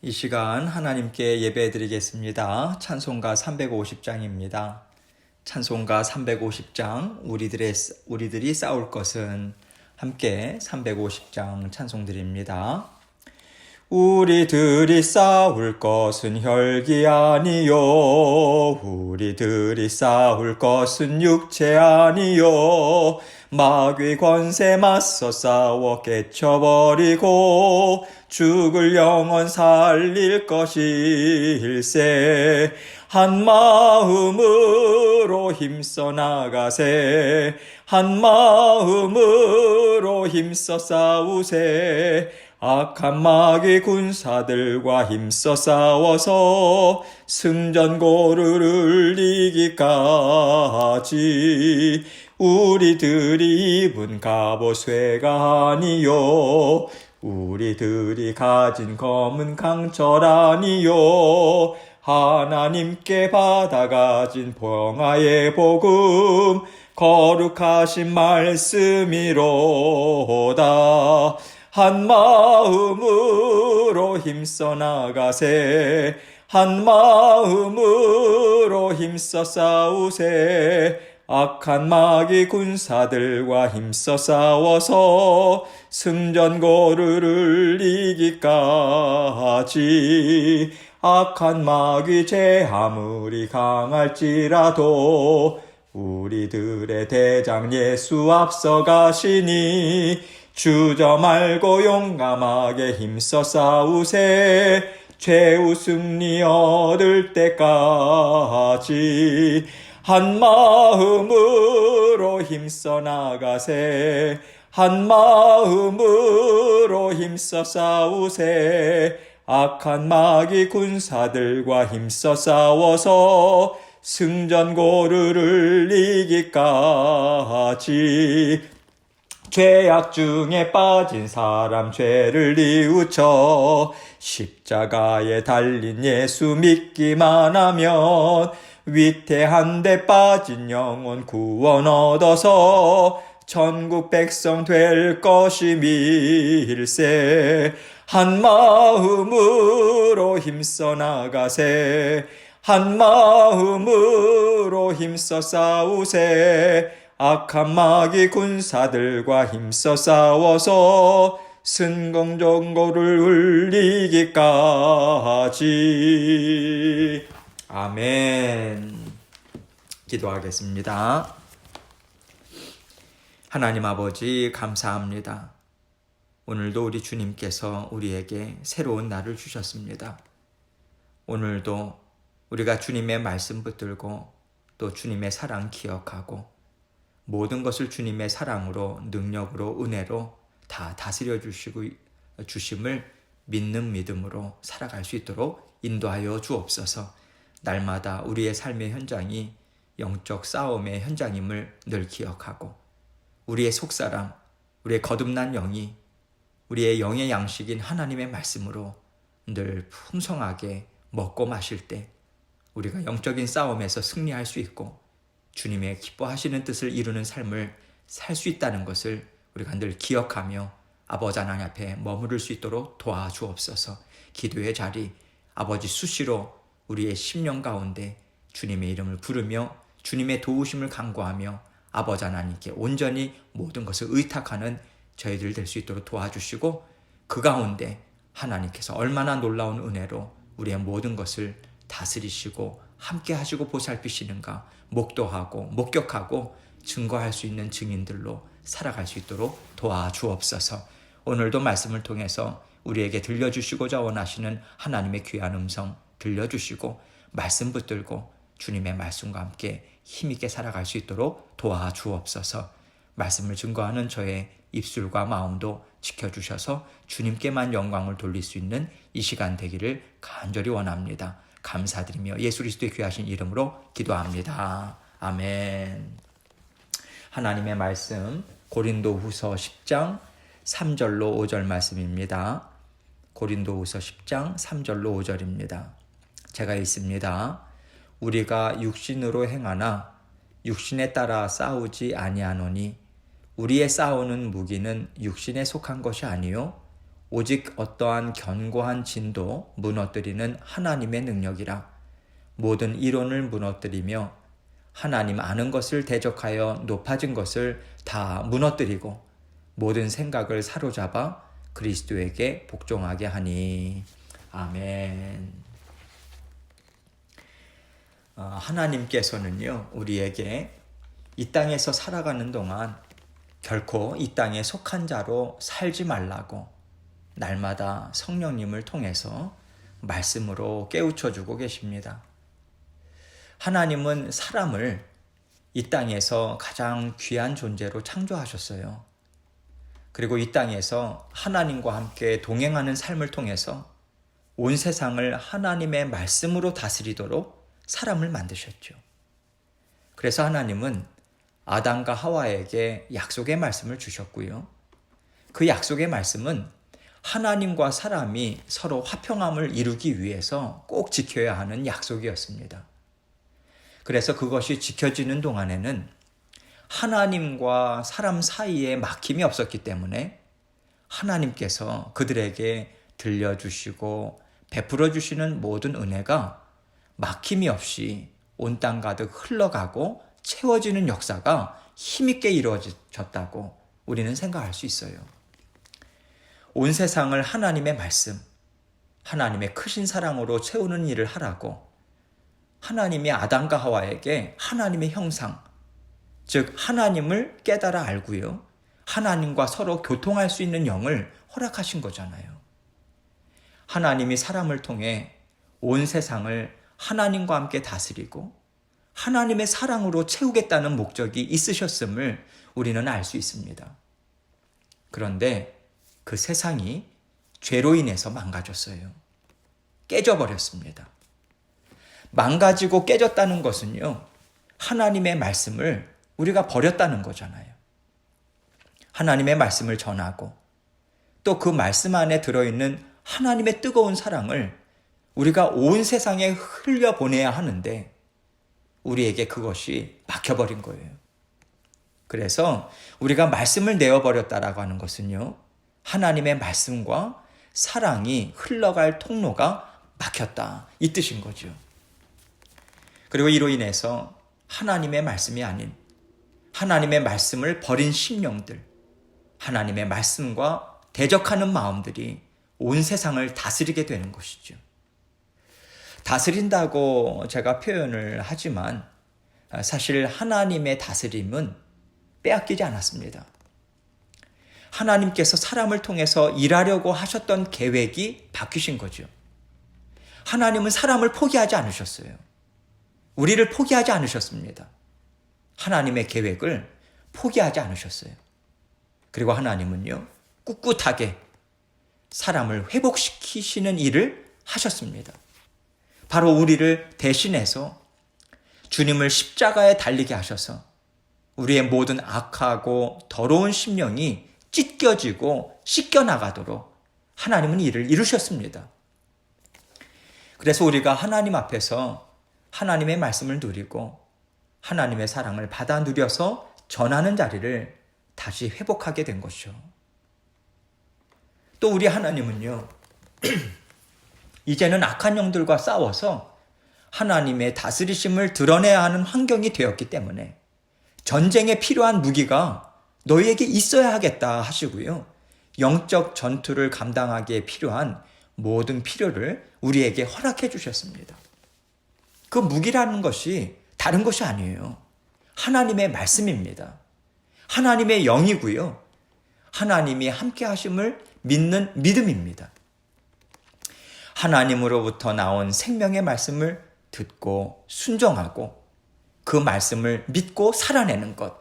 이 시간 하나님께 예배드리겠습니다. 찬송가 350장입니다. 찬송가 350장 우리들이 싸울 것은 함께 350장 찬송드립니다. 우리들이 싸울 것은 혈기 아니요 우리들이 싸울 것은 육체 아니요 마귀 권세 맞서 싸워 깨쳐버리고 죽을 영혼 살릴 것일세 한 마음으로 힘써 나가세 한 마음으로 힘써 싸우세 악한 마귀 군사들과 힘써 싸워서 승전고르를 이기까지 우리들이 입은 갑옷쇠가 아니요 우리들이 가진 검은 강철 아니요 하나님께 받아가진 평화의 복음 거룩하신 말씀이로다 한 마음으로 힘써 나가세 한 마음으로 힘써 싸우세 악한 마귀 군사들과 힘써 싸워서 승전고르를 이기까지 악한 마귀 제 아무리 강할지라도 우리들의 대장 예수 앞서가시니 주저 말고 용감하게 힘써 싸우세 최후 승리 얻을 때까지 한 마음으로 힘써 나가세 한 마음으로 힘써 싸우세 악한 마귀 군사들과 힘써 싸워서 승전고르를 이기까지 죄악 중에 빠진 사람 죄를 뉘우쳐 십자가에 달린 예수 믿기만 하면 위태한 데 빠진 영혼 구원 얻어서 천국 백성 될 것임일세 한 마음으로 힘써 나가세 한 마음으로 힘써 싸우세 악한 마귀 군사들과 힘써 싸워서 승전고르를 이기까지 아멘. 기도하겠습니다. 하나님 아버지 감사합니다. 오늘도 우리 주님께서 우리에게 새로운 날을 주셨습니다. 오늘도 우리가 주님의 말씀 붙들고 또 주님의 사랑 기억하고 모든 것을 주님의 사랑으로 능력으로 은혜로 다 다스려 주심을 믿는 믿음으로 살아갈 수 있도록 인도하여 주옵소서. 날마다 우리의 삶의 현장이 영적 싸움의 현장임을 늘 기억하고 우리의 속사람, 우리의 거듭난 영이 우리의 영의 양식인 하나님의 말씀으로 늘 풍성하게 먹고 마실 때 우리가 영적인 싸움에서 승리할 수 있고 주님의 기뻐하시는 뜻을 이루는 삶을 살 수 있다는 것을 우리가 늘 기억하며 아버지 하나님 앞에 머무를 수 있도록 도와주옵소서. 기도의 자리 아버지 수시로 우리의 심령 가운데 주님의 이름을 부르며 주님의 도우심을 간구하며 아버지 하나님께 온전히 모든 것을 의탁하는 저희들 될 수 있도록 도와주시고 그 가운데 하나님께서 얼마나 놀라운 은혜로 우리의 모든 것을 다스리시고 함께 하시고 보살피시는가 목도하고 목격하고 증거할 수 있는 증인들로 살아갈 수 있도록 도와주옵소서. 오늘도 말씀을 통해서 우리에게 들려주시고자 원하시는 하나님의 귀한 음성 들려주시고 말씀 붙들고 주님의 말씀과 함께 힘있게 살아갈 수 있도록 도와주옵소서. 말씀을 증거하는 저의 입술과 마음도 지켜주셔서 주님께만 영광을 돌릴 수 있는 이 시간 되기를 간절히 원합니다. 감사드리며 예수 그리스도의 귀하신 이름으로 기도합니다. 아멘. 하나님의 말씀 고린도후서 10장 3절로 5절 말씀입니다. 고린도후서 10장 3절로 5절입니다. 제가 읽습니다. 우리가 육신으로 행하나 육신에 따라 싸우지 아니하노니 우리의 싸우는 무기는 육신에 속한 것이 아니요 오직 어떠한 견고한 진도 무너뜨리는 하나님의 능력이라. 모든 이론을 무너뜨리며 하나님 아는 것을 대적하여 높아진 것을 다 무너뜨리고 모든 생각을 사로잡아 그리스도에게 복종하게 하니. 아멘. 하나님께서는요, 우리에게 이 땅에서 살아가는 동안 결코 이 땅에 속한 자로 살지 말라고 날마다 성령님을 통해서 말씀으로 깨우쳐주고 계십니다. 하나님은 사람을 이 땅에서 가장 귀한 존재로 창조하셨어요. 그리고 이 땅에서 하나님과 함께 동행하는 삶을 통해서 온 세상을 하나님의 말씀으로 다스리도록 사람을 만드셨죠. 그래서 하나님은 아담과 하와에게 약속의 말씀을 주셨고요. 그 약속의 말씀은 하나님과 사람이 서로 화평함을 이루기 위해서 꼭 지켜야 하는 약속이었습니다. 그래서 그것이 지켜지는 동안에는 하나님과 사람 사이에 막힘이 없었기 때문에 하나님께서 그들에게 들려주시고 베풀어 주시는 모든 은혜가 막힘이 없이 온 땅 가득 흘러가고 채워지는 역사가 힘있게 이루어졌다고 우리는 생각할 수 있어요. 온 세상을 하나님의 말씀, 하나님의 크신 사랑으로 채우는 일을 하라고 하나님이 아담과 하와에게 하나님의 형상, 즉 하나님을 깨달아 알고요, 하나님과 서로 교통할 수 있는 영을 허락하신 거잖아요. 하나님이 사람을 통해 온 세상을 하나님과 함께 다스리고 하나님의 사랑으로 채우겠다는 목적이 있으셨음을 우리는 알 수 있습니다. 그런데 그 세상이 죄로 인해서 망가졌어요. 깨져버렸습니다. 망가지고 깨졌다는 것은요, 하나님의 말씀을 우리가 버렸다는 거잖아요. 하나님의 말씀을 전하고 또 그 말씀 안에 들어있는 하나님의 뜨거운 사랑을 우리가 온 세상에 흘려보내야 하는데 우리에게 그것이 막혀버린 거예요. 그래서 우리가 말씀을 내어버렸다라고 하는 것은요, 하나님의 말씀과 사랑이 흘러갈 통로가 막혔다, 이 뜻인 거죠. 그리고 이로 인해서 하나님의 말씀이 아닌 하나님의 말씀을 버린 심령들, 하나님의 말씀과 대적하는 마음들이 온 세상을 다스리게 되는 것이죠. 다스린다고 제가 표현을 하지만 사실 하나님의 다스림은 빼앗기지 않았습니다. 하나님께서 사람을 통해서 일하려고 하셨던 계획이 바뀌신 거죠. 하나님은 사람을 포기하지 않으셨어요. 우리를 포기하지 않으셨습니다. 하나님의 계획을 포기하지 않으셨어요. 그리고 하나님은요, 꿋꿋하게 사람을 회복시키시는 일을 하셨습니다. 바로 우리를 대신해서 주님을 십자가에 달리게 하셔서 우리의 모든 악하고 더러운 심령이 찢겨지고 씻겨나가도록 하나님은 일을 이루셨습니다. 그래서 우리가 하나님 앞에서 하나님의 말씀을 누리고 하나님의 사랑을 받아 누려서 전하는 자리를 다시 회복하게 된 것이죠. 또 우리 하나님은요, 이제는 악한 영들과 싸워서 하나님의 다스리심을 드러내야 하는 환경이 되었기 때문에 전쟁에 필요한 무기가 너희에게 있어야 하겠다 하시고요, 영적 전투를 감당하기에 필요한 모든 필요를 우리에게 허락해 주셨습니다. 그 무기라는 것이 다른 것이 아니에요. 하나님의 말씀입니다. 하나님의 영이고요, 하나님이 함께 하심을 믿는 믿음입니다. 하나님으로부터 나온 생명의 말씀을 듣고 순종하고 그 말씀을 믿고 살아내는 것,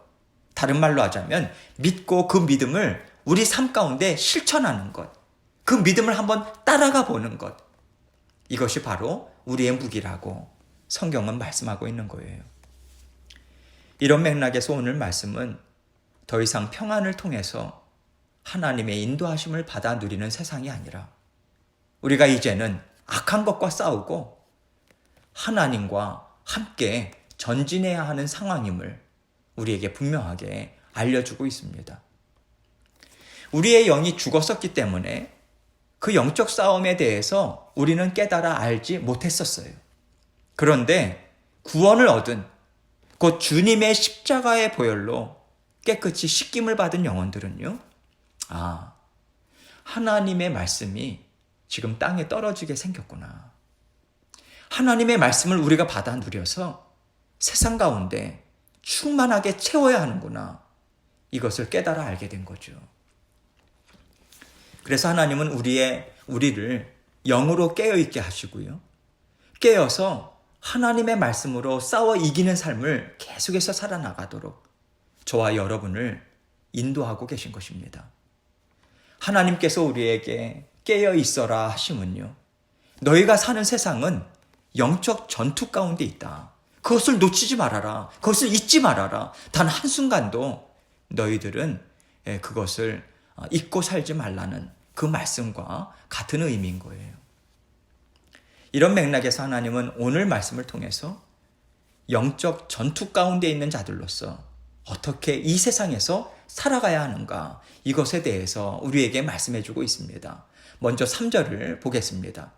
다른 말로 하자면 믿고 그 믿음을 우리 삶 가운데 실천하는 것, 그 믿음을 한번 따라가 보는 것, 이것이 바로 우리의 무기라고 성경은 말씀하고 있는 거예요. 이런 맥락에서 오늘 말씀은 더 이상 평안을 통해서 하나님의 인도하심을 받아 누리는 세상이 아니라 우리가 이제는 악한 것과 싸우고 하나님과 함께 전진해야 하는 상황임을 우리에게 분명하게 알려주고 있습니다. 우리의 영이 죽었었기 때문에 그 영적 싸움에 대해서 우리는 깨달아 알지 못했었어요. 그런데 구원을 얻은 곧 주님의 십자가의 보혈로 깨끗이 씻김을 받은 영혼들은요, 하나님의 말씀이 지금 땅에 떨어지게 생겼구나. 하나님의 말씀을 우리가 받아 누려서 세상 가운데 충만하게 채워야 하는구나. 이것을 깨달아 알게 된 거죠. 그래서 하나님은 우리를 영으로 깨어있게 하시고요. 깨어서 하나님의 말씀으로 싸워 이기는 삶을 계속해서 살아나가도록 저와 여러분을 인도하고 계신 것입니다. 하나님께서 우리에게 깨어 있어라 하심은요, 너희가 사는 세상은 영적 전투 가운데 있다. 그것을 놓치지 말아라. 그것을 잊지 말아라. 단 한순간도 너희들은 그것을 잊고 살지 말라는 그 말씀과 같은 의미인 거예요. 이런 맥락에서 하나님은 오늘 말씀을 통해서 영적 전투 가운데 있는 자들로서 어떻게 이 세상에서 살아가야 하는가, 이것에 대해서 우리에게 말씀해 주고 있습니다. 먼저 3절을 보겠습니다.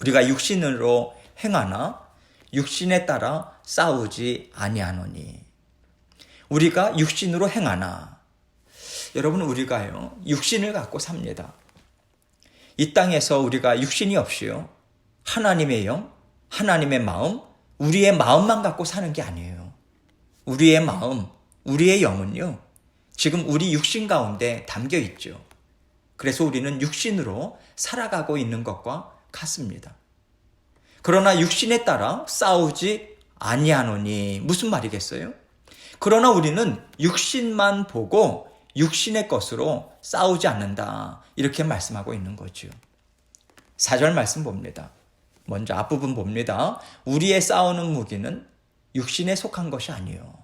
우리가 육신으로 행하나 육신에 따라 싸우지 아니하노니. 우리가 육신으로 행하나. 여러분, 우리가요, 육신을 갖고 삽니다. 이 땅에서 우리가 육신이 없이요, 하나님의 영, 하나님의 마음, 우리의 마음만 갖고 사는 게 아니에요. 우리의 마음, 우리의 영은요, 지금 우리 육신 가운데 담겨 있죠. 그래서 우리는 육신으로 살아가고 있는 것과 같습니다. 그러나 육신에 따라 싸우지 아니하노니. 무슨 말이겠어요? 그러나 우리는 육신만 보고 육신의 것으로 싸우지 않는다. 이렇게 말씀하고 있는 거죠. 4절 말씀 봅니다. 먼저 앞부분 봅니다. 우리의 싸우는 무기는 육신에 속한 것이 아니에요.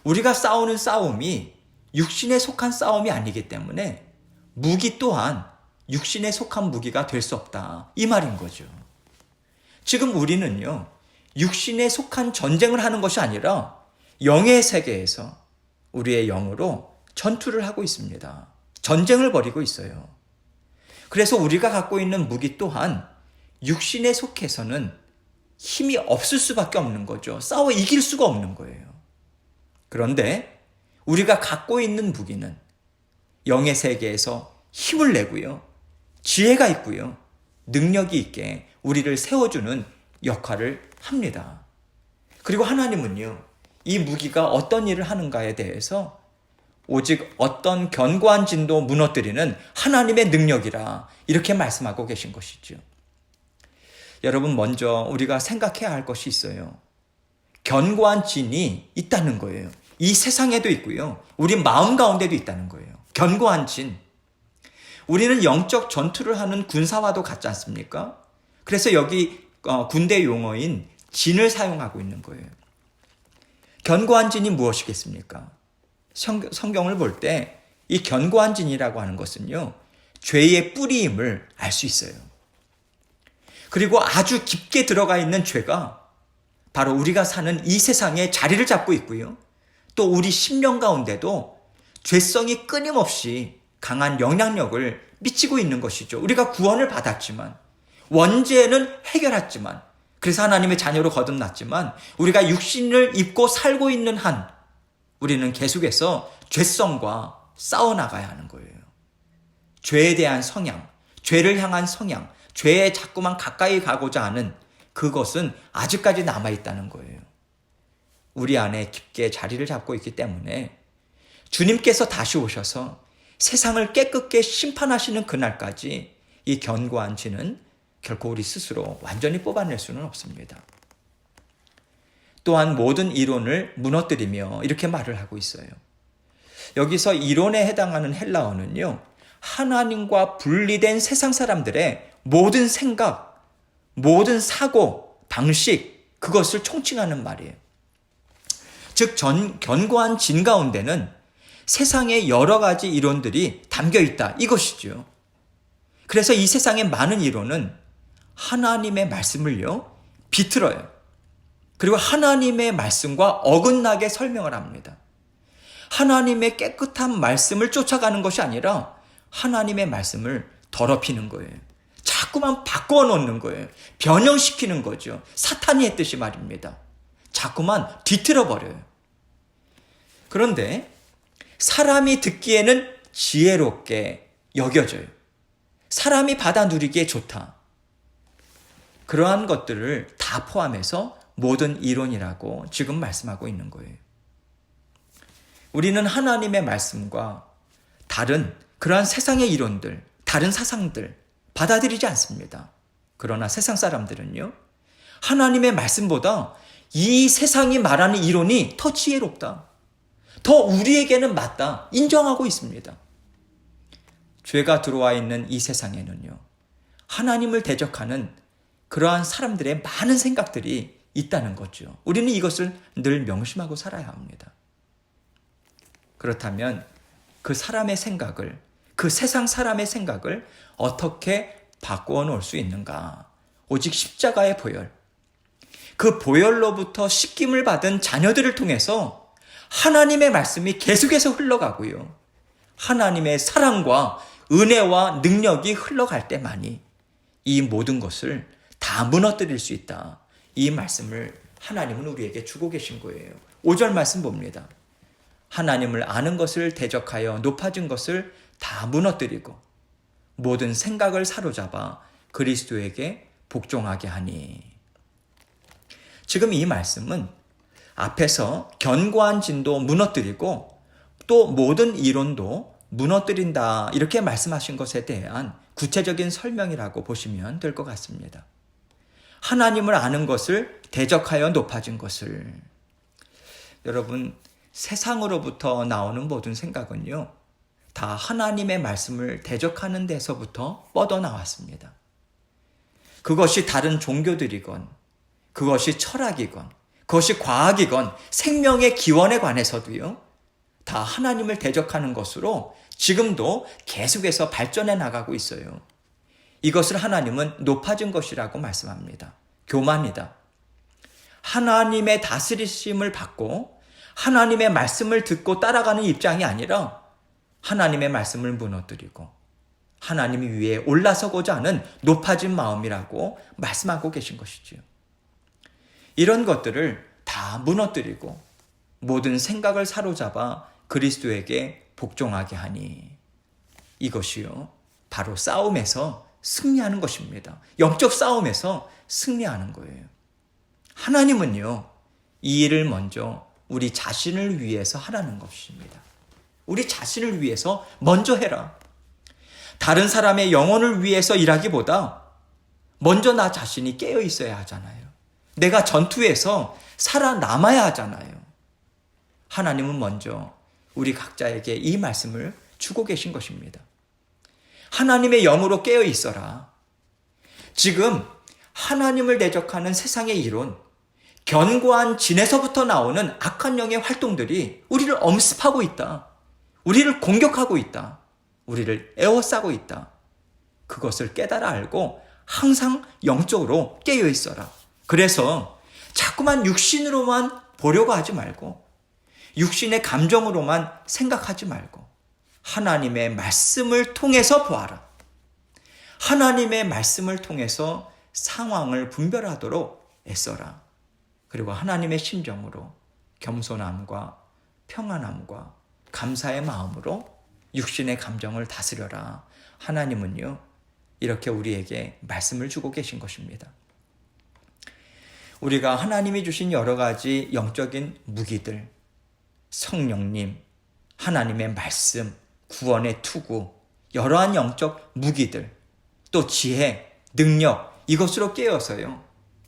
우리가 싸우는 싸움이 육신에 속한 싸움이 아니기 때문에 무기 또한 육신에 속한 무기가 될 수 없다. 이 말인 거죠. 지금 우리는요, 육신에 속한 전쟁을 하는 것이 아니라 영의 세계에서 우리의 영으로 전투를 하고 있습니다. 전쟁을 벌이고 있어요. 그래서 우리가 갖고 있는 무기 또한 육신에 속해서는 힘이 없을 수밖에 없는 거죠. 싸워 이길 수가 없는 거예요. 그런데 우리가 갖고 있는 무기는 영의 세계에서 힘을 내고요, 지혜가 있고요, 능력이 있게 우리를 세워주는 역할을 합니다. 그리고 하나님은요, 이 무기가 어떤 일을 하는가에 대해서 오직 어떤 견고한 진도 무너뜨리는 하나님의 능력이라 이렇게 말씀하고 계신 것이죠. 여러분, 먼저 우리가 생각해야 할 것이 있어요. 견고한 진이 있다는 거예요. 이 세상에도 있고요, 우리 마음 가운데도 있다는 거예요. 견고한 진. 우리는 영적 전투를 하는 군사와도 같지 않습니까? 그래서 여기 군대 용어인 진을 사용하고 있는 거예요. 견고한 진이 무엇이겠습니까? 성경을 볼 때 이 견고한 진이라고 하는 것은요, 죄의 뿌리임을 알 수 있어요. 그리고 아주 깊게 들어가 있는 죄가 바로 우리가 사는 이 세상에 자리를 잡고 있고요, 또 우리 심령 가운데도 죄성이 끊임없이 강한 영향력을 미치고 있는 것이죠. 우리가 구원을 받았지만, 원죄는 해결했지만, 그래서 하나님의 자녀로 거듭났지만, 우리가 육신을 입고 살고 있는 한 우리는 계속해서 죄성과 싸워나가야 하는 거예요. 죄에 대한 성향, 죄를 향한 성향, 죄에 자꾸만 가까이 가고자 하는 그것은 아직까지 남아있다는 거예요. 우리 안에 깊게 자리를 잡고 있기 때문에 주님께서 다시 오셔서 세상을 깨끗게 심판하시는 그날까지 이 견고한 진은 결코 우리 스스로 완전히 뽑아낼 수는 없습니다. 또한 모든 이론을 무너뜨리며 이렇게 말을 하고 있어요. 여기서 이론에 해당하는 헬라어는요, 하나님과 분리된 세상 사람들의 모든 생각, 모든 사고, 방식, 그것을 총칭하는 말이에요. 즉, 견고한 진 가운데는 세상의 여러 가지 이론들이 담겨 있다, 이것이죠. 그래서 이 세상의 많은 이론은 하나님의 말씀을요, 비틀어요. 그리고 하나님의 말씀과 어긋나게 설명을 합니다. 하나님의 깨끗한 말씀을 쫓아가는 것이 아니라 하나님의 말씀을 더럽히는 거예요. 자꾸만 바꿔 놓는 거예요. 변형시키는 거죠. 사탄이 했듯이 말입니다. 자꾸만 뒤틀어 버려요. 그런데 사람이 듣기에는 지혜롭게 여겨져요. 사람이 받아 누리기에 좋다. 그러한 것들을 다 포함해서 모든 이론이라고 지금 말씀하고 있는 거예요. 우리는 하나님의 말씀과 다른 그러한 세상의 이론들, 다른 사상들 받아들이지 않습니다. 그러나 세상 사람들은요, 하나님의 말씀보다 이 세상이 말하는 이론이 더 지혜롭다. 더 우리에게는 맞다. 인정하고 있습니다. 죄가 들어와 있는 이 세상에는요, 하나님을 대적하는 그러한 사람들의 많은 생각들이 있다는 거죠. 우리는 이것을 늘 명심하고 살아야 합니다. 그렇다면 그 사람의 생각을, 그 세상 사람의 생각을 어떻게 바꾸어 놓을 수 있는가? 오직 십자가의 보혈, 그 보혈로부터 씻김을 받은 자녀들을 통해서 하나님의 말씀이 계속해서 흘러가고요. 하나님의 사랑과 은혜와 능력이 흘러갈 때만이 이 모든 것을 다 무너뜨릴 수 있다. 이 말씀을 하나님은 우리에게 주고 계신 거예요. 5절 말씀 봅니다. 하나님을 아는 것을 대적하여 높아진 것을 다 무너뜨리고 모든 생각을 사로잡아 그리스도에게 복종하게 하니. 지금 이 말씀은 앞에서 견고한 진도 무너뜨리고 또 모든 이론도 무너뜨린다 이렇게 말씀하신 것에 대한 구체적인 설명이라고 보시면 될 것 같습니다. 하나님을 아는 것을 대적하여 높아진 것을. 여러분, 세상으로부터 나오는 모든 생각은요, 다 하나님의 말씀을 대적하는 데서부터 뻗어나왔습니다. 그것이 다른 종교들이건, 그것이 철학이건, 그것이 과학이건, 생명의 기원에 관해서도요, 다 하나님을 대적하는 것으로 지금도 계속해서 발전해 나가고 있어요. 이것을 하나님은 높아진 것이라고 말씀합니다. 교만이다. 하나님의 다스리심을 받고 하나님의 말씀을 듣고 따라가는 입장이 아니라 하나님의 말씀을 무너뜨리고 하나님 위에 올라서고자 하는 높아진 마음이라고 말씀하고 계신 것이지요. 이런 것들을 다 무너뜨리고 모든 생각을 사로잡아 그리스도에게 복종하게 하니, 이것이요 바로 싸움에서 승리하는 것입니다. 영적 싸움에서 승리하는 거예요. 하나님은요, 이 일을 먼저 우리 자신을 위해서 하라는 것입니다. 우리 자신을 위해서 먼저 해라. 다른 사람의 영혼을 위해서 일하기보다 먼저 나 자신이 깨어 있어야 하잖아요. 내가 전투에서 살아남아야 하잖아요. 하나님은 먼저 우리 각자에게 이 말씀을 주고 계신 것입니다. 하나님의 영으로 깨어 있어라. 지금 하나님을 대적하는 세상의 이론, 견고한 진에서부터 나오는 악한 영의 활동들이 우리를 엄습하고 있다. 우리를 공격하고 있다. 우리를 에워싸고 있다. 그것을 깨달아 알고 항상 영적으로 깨어 있어라. 그래서 자꾸만 육신으로만 보려고 하지 말고 육신의 감정으로만 생각하지 말고 하나님의 말씀을 통해서 보아라. 하나님의 말씀을 통해서 상황을 분별하도록 애써라. 그리고 하나님의 심정으로 겸손함과 평안함과 감사의 마음으로 육신의 감정을 다스려라. 하나님은요, 이렇게 우리에게 말씀을 주고 계신 것입니다. 우리가 하나님이 주신 여러 가지 영적인 무기들, 성령님, 하나님의 말씀, 구원의 투구, 여러한 영적 무기들, 또 지혜, 능력, 이것으로 깨어서요,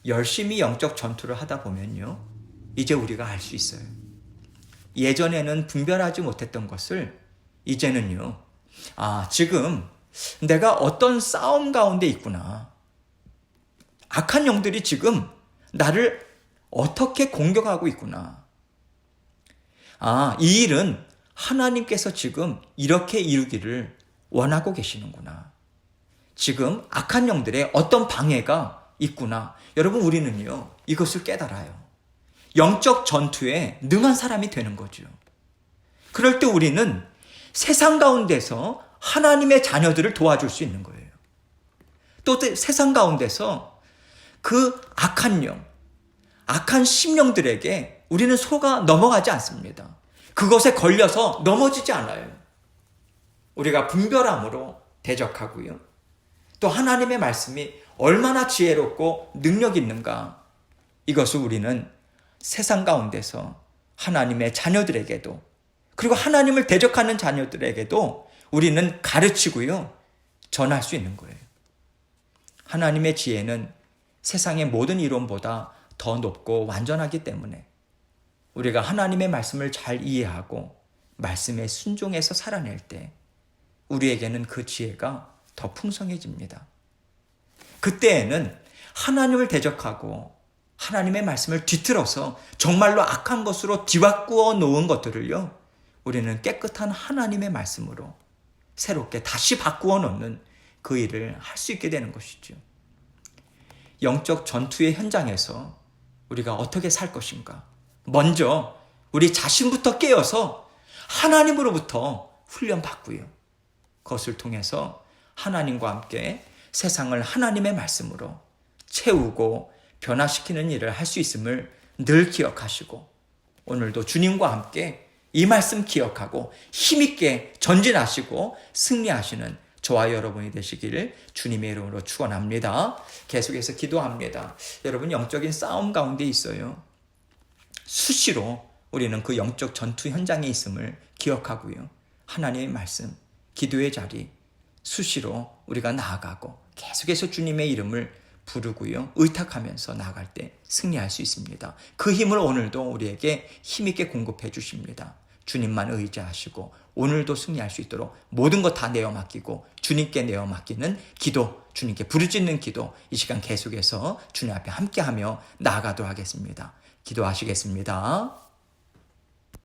열심히 영적 전투를 하다 보면요, 이제 우리가 알 수 있어요. 예전에는 분별하지 못했던 것을 이제는요, 지금 내가 어떤 싸움 가운데 있구나. 악한 영들이 지금 나를 어떻게 공격하고 있구나. 이 일은 하나님께서 지금 이렇게 이루기를 원하고 계시는구나. 지금 악한 영들의 어떤 방해가 있구나. 여러분, 우리는요, 이것을 깨달아요. 영적 전투에 능한 사람이 되는 거죠. 그럴 때 우리는 세상 가운데서 하나님의 자녀들을 도와줄 수 있는 거예요. 또 세상 가운데서 그 악한 영, 악한 심령들에게 우리는 속아 넘어가지 않습니다. 그것에 걸려서 넘어지지 않아요. 우리가 분별함으로 대적하고요. 또 하나님의 말씀이 얼마나 지혜롭고 능력 있는가, 이것을 우리는 세상 가운데서 하나님의 자녀들에게도, 그리고 하나님을 대적하는 자녀들에게도 우리는 가르치고요, 전할 수 있는 거예요. 하나님의 지혜는 세상의 모든 이론보다 더 높고 완전하기 때문에 우리가 하나님의 말씀을 잘 이해하고 말씀에 순종해서 살아낼 때 우리에게는 그 지혜가 더 풍성해집니다. 그때에는 하나님을 대적하고 하나님의 말씀을 뒤틀어서 정말로 악한 것으로 뒤바꾸어 놓은 것들을요, 우리는 깨끗한 하나님의 말씀으로 새롭게 다시 바꾸어 놓는 그 일을 할 수 있게 되는 것이죠. 영적 전투의 현장에서 우리가 어떻게 살 것인가? 먼저 우리 자신부터 깨어서 하나님으로부터 훈련받고요, 그것을 통해서 하나님과 함께 세상을 하나님의 말씀으로 채우고 변화시키는 일을 할 수 있음을 늘 기억하시고, 오늘도 주님과 함께 이 말씀 기억하고 힘있게 전진하시고 승리하시는 저와 여러분이 되시기를 주님의 이름으로 축원합니다. 계속해서 기도합니다. 여러분, 영적인 싸움 가운데 있어요. 수시로 우리는 그 영적 전투 현장에 있음을 기억하고요, 하나님의 말씀, 기도의 자리 수시로 우리가 나아가고 계속해서 주님의 이름을 부르고요, 의탁하면서 나아갈 때 승리할 수 있습니다. 그 힘을 오늘도 우리에게 힘있게 공급해 주십니다. 주님만 의지하시고 오늘도 승리할 수 있도록 모든 것 다 내어 맡기고 주님께 내어 맡기는 기도, 주님께 부르짖는 기도, 이 시간 계속해서 주님 앞에 함께하며 나아가도록 하겠습니다. 기도하시겠습니다.